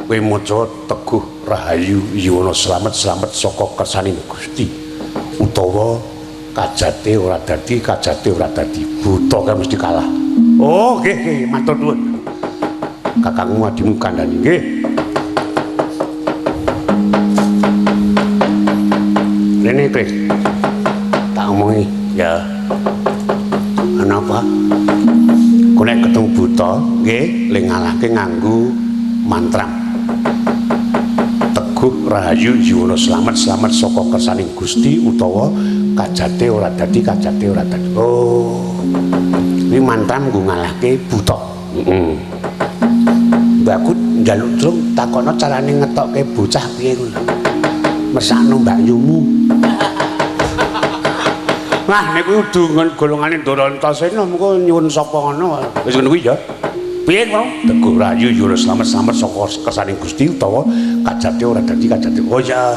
Kowe maca Teguh Rahayu Yuwana slamet saka kersaning Gusti. Utawa kajate ora dadi buta kan mesti kalah. Oh nggih matur nuwun. Kakangmu adimu kandhani nggih. Rene Kris. Tak omongi ya. Ana apa? Kowe nek ketemu buta nggih le ngalahke nganggo mantra. Teguh Rahayu Yuwana slamet saka kersaning Gusti utawa kajate ora dadi. Oh. Iki mantam nggo ngalahke buta. Heeh. Mbak aku njaluk drung takono carane ngetokke bocah piye ngono. Mesakno mbakyumu. Wah niku kudu golongane Ndarantasena mengko nyuwun sapa ngono. Wis ngono kuwi ya. Piye kok? Teguh Rahayu Yuwana slamet saka kersaning Gusti utawa kajate ora dadi. Oh ya.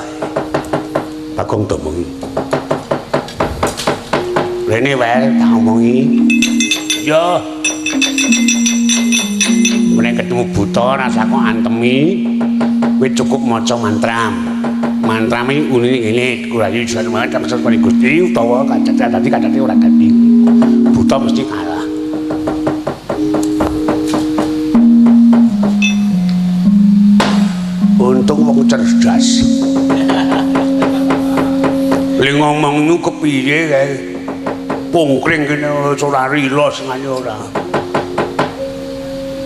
Bagong domongi. Rene wae tak omongi. Ya. Nek ketemu buta rasa kok antemi, kowe cukup maca mantra. Mantrame unine ngene, Rahayu Yuwana slamet Gusti utawa kajate ora dadi. Buta mesti kalah. Untung wong cerdas. Le ngomong nu kepiye kae? Pungkring kene ora rila sengaja ora.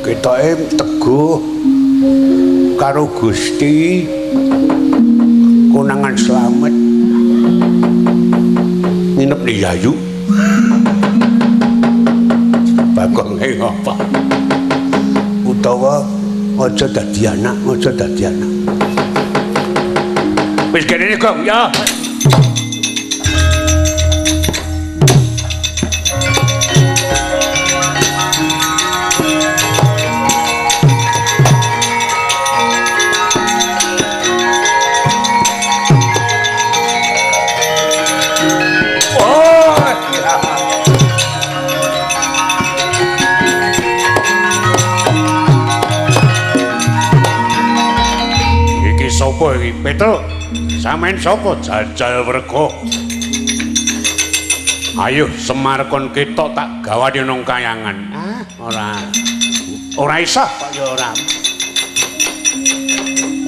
Ketoke teguh karo Gusti konangan slamet nginep di Yayu. Bagong ngapa? Utawa aja dadi anak. Wis kene Gong ya. Sapa iki Petruk? Sampeyan sapa? Jajal Werga. Ayo Semar kon ketok tak gawani nang kayangan. Ora iso kok ya ora.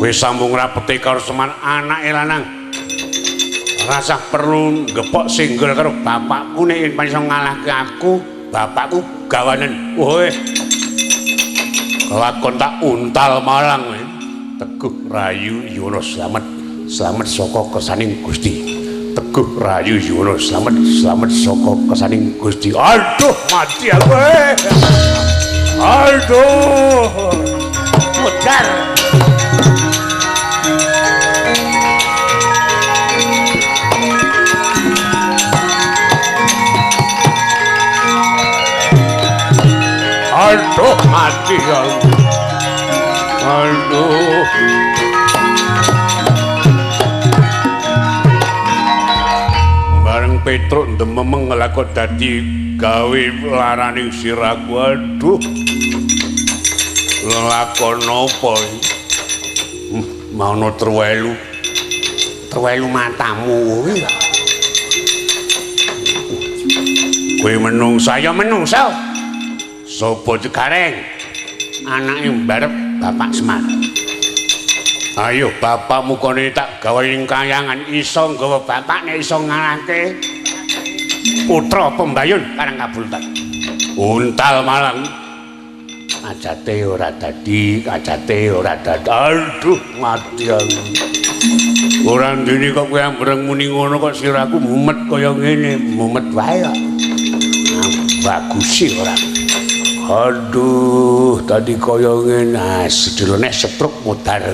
Kowe sambung rapete karo Semar anake lanang. Rasa perlu gepok singgul karo bapakku nek yen iso ngalahke aku, bapakku gawanen. Woe. Lakon tak untal malang Teguh Rayu Yono slamet saka kesaning Gusti. Teguh Rayu Yono slamet saka kesaning Gusti. Aduh mati aku. Aduh. Mudar. Aduh mati aku. Aduh. Bareng Petruk ndememeng nglakon dadi gawe laraning siraku. Aduh. Lakon apa iki? Maono terwelu. Terwelu matamu kuwi. Kowe menungsa ya menungsa. Sopo Jegareng? Anake mbarep Bapak Semar. Ayo bapakmu kene tak gawe ning kayangan iso nggawa bapak nek iso ngalahke putra pembayun Karang Kabultan. Untal malang. Ajate ora dadi, ajate ora dadi. Aduh mati aku. Ora ndene kok kowe ambreng muni ngono kok siraku mumet kaya ngene, mumet wae kok. Bagus sih ora. Aduh, tadi kaya ngene, sedulurne setruk mudar.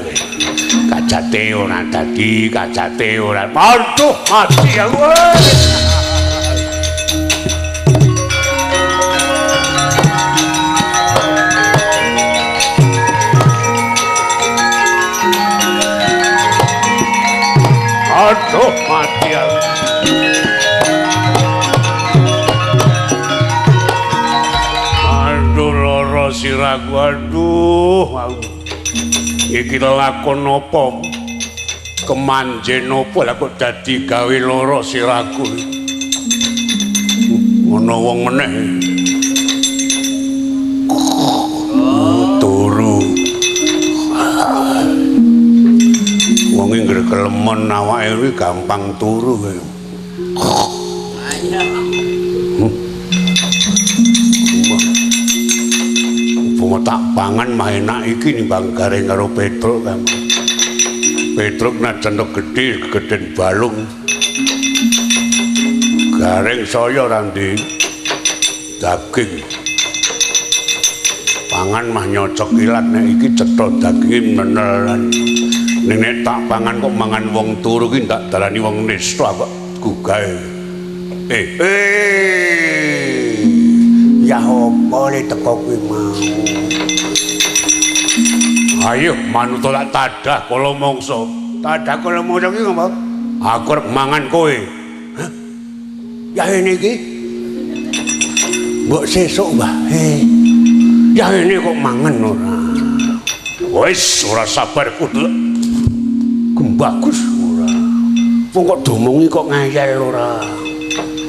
Kacate ora dadi, kacate ora. Aduh, mati aku. Aduh, mati aku. Siraku aduh iki lakon apa kemanjen apa lah kok dadi gawe lara siraku ana wong meneh turu wong iki kelemon awake kuwi gampang turu tak pangan mah enak iki nimbang Gareng karo Petruk kan. Petruk najan gedhe gedhen balung. Gareng saya ora ndi daging. Pangan mah nyocok ilat nek iki cetha daging menelan. Nek tak pangan kok mangan wong turu ki ndak darani wong nista kok gugae. Ya apa le teko kuwi mau. Ayo manut tak tadah kala mangsa. Tadah kala mangsa ki ngapa? Aku arep mangan kowe. Hah? Ya ini iki. Mbok sesuk wae. Ya ini kok mangan ora. Wis ora sabar kudu. Bagus ora. Wong kok domongi kok ngayal ora.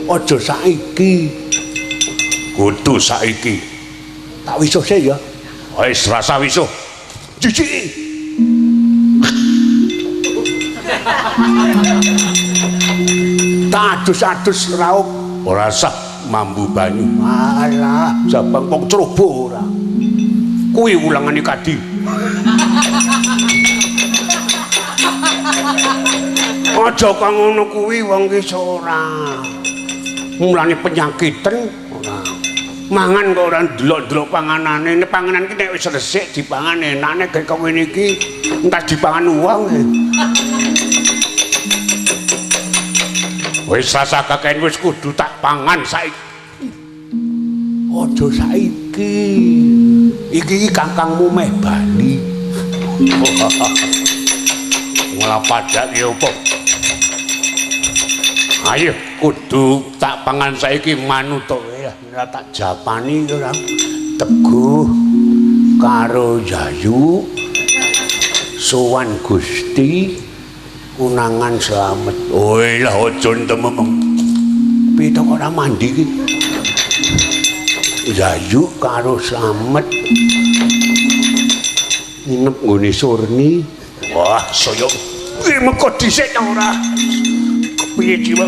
Aja saiki. Kudu saiki. Tak wisuh sih ya. Wis rasa wisuh. Jijik. Tak adus-adus raup ora sah mambu banyu. Alah, jabang wong ceroboh ora. Kuwi ulangane kadi. Aja kang ngono kuwi wong ki ora. Mulane penyakiten ora. Mangan kok ora ndelok-ndelok panganane. Nek panganan ki nek wis resik dipangan enak nek kaya ngene iki entas dipangan wong. Wis rasa kakek wis kudu tak pangan saiki. Aja saiki. Iki kakangmu meh bali. Ngolah padak ya opo? Ayo kudu tak pangan saiki manut to ya. Ora tak japani ora. Teguh karo Yayu sowan Gusti unangan slamet. Oi lah aja tememeng. Piye to ora mandi iki? Yayu karo Slamet nginep nggone Surni. Wah, saya mengko dhisik ta ora? Kepiye jiwa?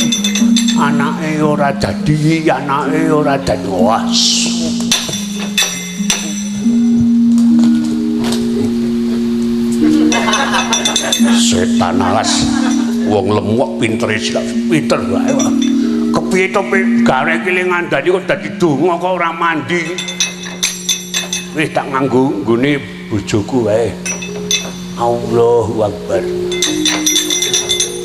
Anake ora dadi, anake ora dadi. Wah. Setan alas wong lemuk pintere silap pinter wae. Kepiye to gare iki le ngandani kok dadi donga kok ora mandi. Wis tak nganggo nggone bojoku wae. Allahu Akbar.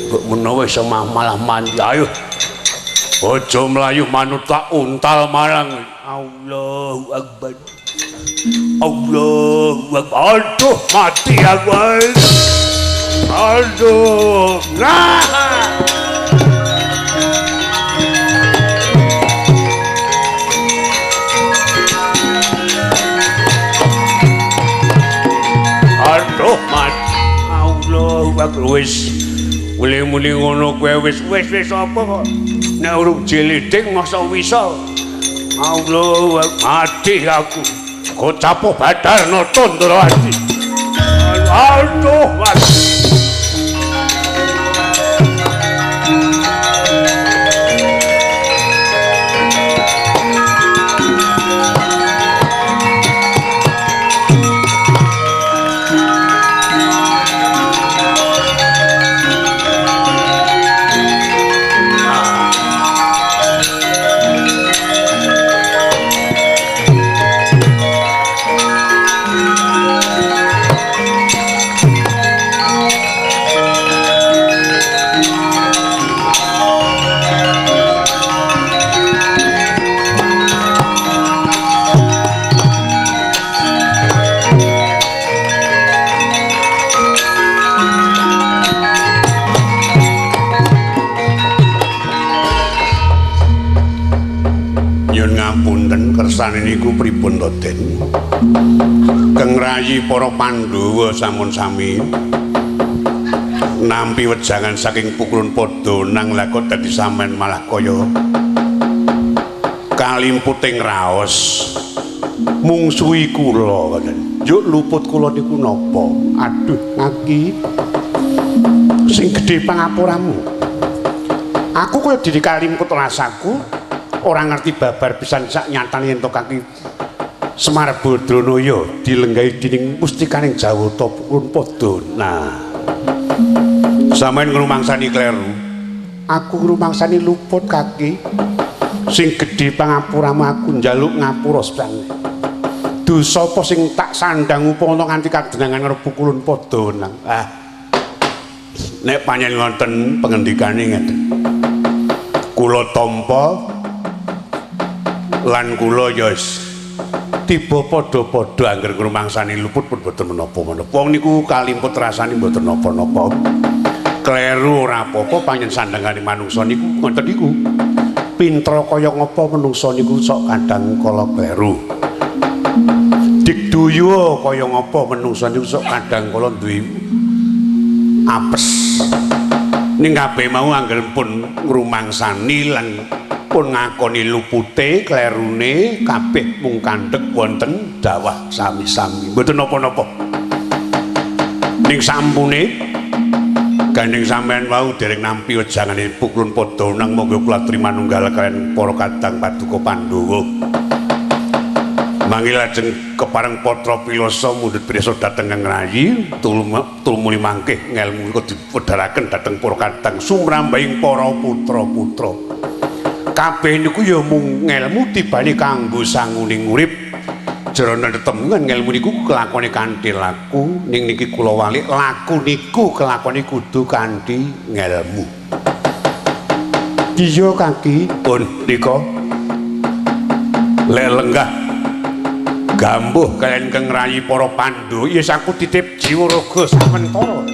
Mbok menawa iso malah mandi ayo. Aja mlayu manut tak untal marang. Allahu Akbar. Allahu Akbar. Aduh mati aku. Aduh. Nah. Aduh mati. Allahu Akbar wis. Muli-muli ngono kowe wis apa kok. Nek urung jelidik masa wisa. Allahu mati aku. Kok capo badarno tundra ati. Aduh mati. Kersane niku pripun to Den? Kengrayi para Pandhawa sampun sami nampi wejangan saking pukulun padha nang lakon dadi sampean malah kaya kalimputing raos mungsuhi kula ngoten. Yuk luput kula niku napa? Aduh ngaki sing gedhe pangapuramu. Aku kaya dadi kalimput rasaku. Ora ngerti babar pisan sak nyatane ento kaki Semar Badranaya dilenggahi dening mustikaning Jawata Pukulun Padha. Nah, sampeyan ngrumangsani kleru. Aku ngrumangsani luput kaki. Sing gedhe pangapuramu aku njaluk ngapura sepane. Dosa apa sing tak sandang upana nganti kadenangan karo Pukulun Padha nang. Ah. Nek panjenengan wonten pengendikane ngeten. Kula tampa lan kula ya tiba padha-padha angger ngrumangsani luput pun boten menapa-menapa. Wong niku kalimput rasane boten napa-napa. Kleru ora apa-apa panjen sandangane manungsa niku ngoten niku. Pintra kaya ngapa manungsa niku sok kadang kala kleru. Digduya kaya ngapa manungsa niku sok kadang kala duwe apes. Ning kabeh mau angger pun ngrumangsani lan pun ngakoni lupute klerune kabeh mung kandhek wonten dawah sami-sami mboten napa-napa. Ning sampune gandeng sampean wau dereng nampi wejangane Pukulun Padha nang monggo kula trimanunggal kaliyan para kadang paduka Pandhawa. Manggi lajeng kepareng patra pilasa mundhut prisa dhateng Ngrayi tulmuli mangkih ngelmu kok dipedharaken dhateng para kadang sumrambahing para putra-putra. Kabeh niku ya mung ngelmu tibane kanggo sanguning urip. Jroning tetemungan ngelmu niku kelakone kanthi laku, ning niki kula walik laku niku kelakone kudu kanthi ngelmu. Iya Kaki, pun nika. Lek lenggah gambuh kalian kengrayi para Pandhawa, ya aku titip jiwa raga samentara.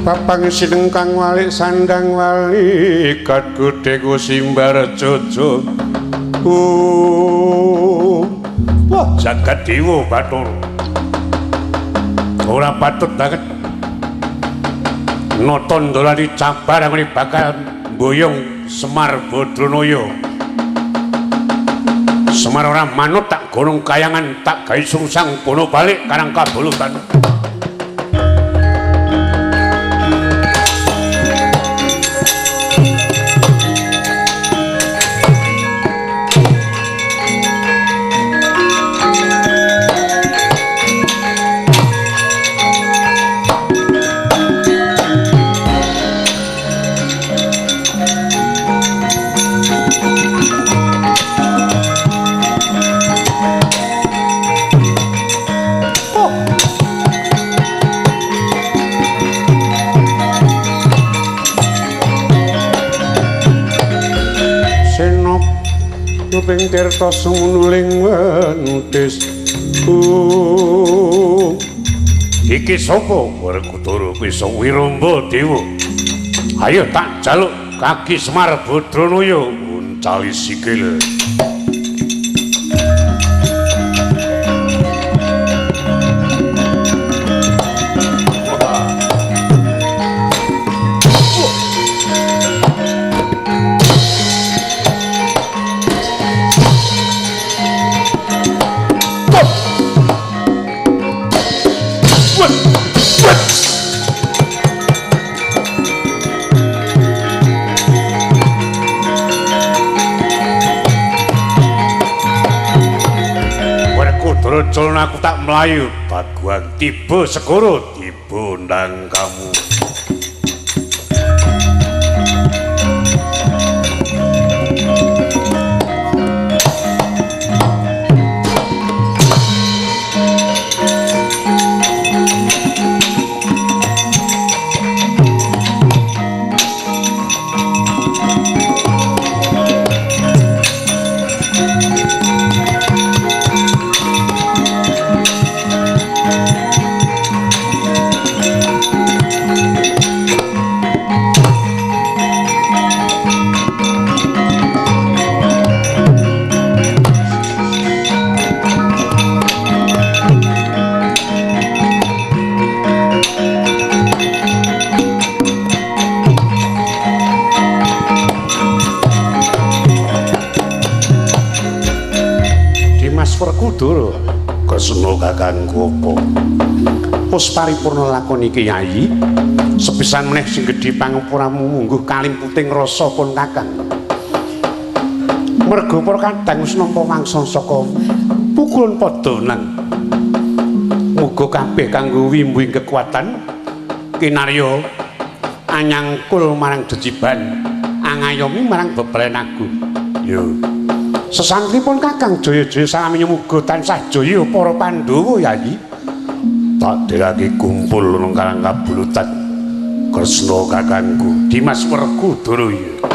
papang sineng kang walik sandang wali kat gudheku simbar jojo wah jagat dewa Bathara ora patut banget noton dolani cabar ngene bakal boyong Semar Badranaya Semar ora manut tak gunung kayangan tak gawe sungsang bono balik karang kabulutan ping tirta sumuling wentis iki sapa Werkudara bisa wiramba dewa ayo tak jaluk kaki Semar Badranaya uncali sikil Culun aku tak melayu baguan tiba segoro tiba ndang kamu Werkudara kesena kakangku apa wis paripurna lakon iki Yayi sepisan meneh sing gedhe pangupuramu mungguh kalimputing rasa pun kakang merga para kadang wis nampa wangsa saka pukulun padha nang muga kabeh kanggo wimbuing kekuatan kinarya anyangkul marang jejiban angayomi marang bebalen agung yo sesantripun kakang jaya-jaya salami muga tansah jaya para Pandhawa Yayi tak derake kumpul nang karang kabulutan Kresna kakangku Dimas Werkudara.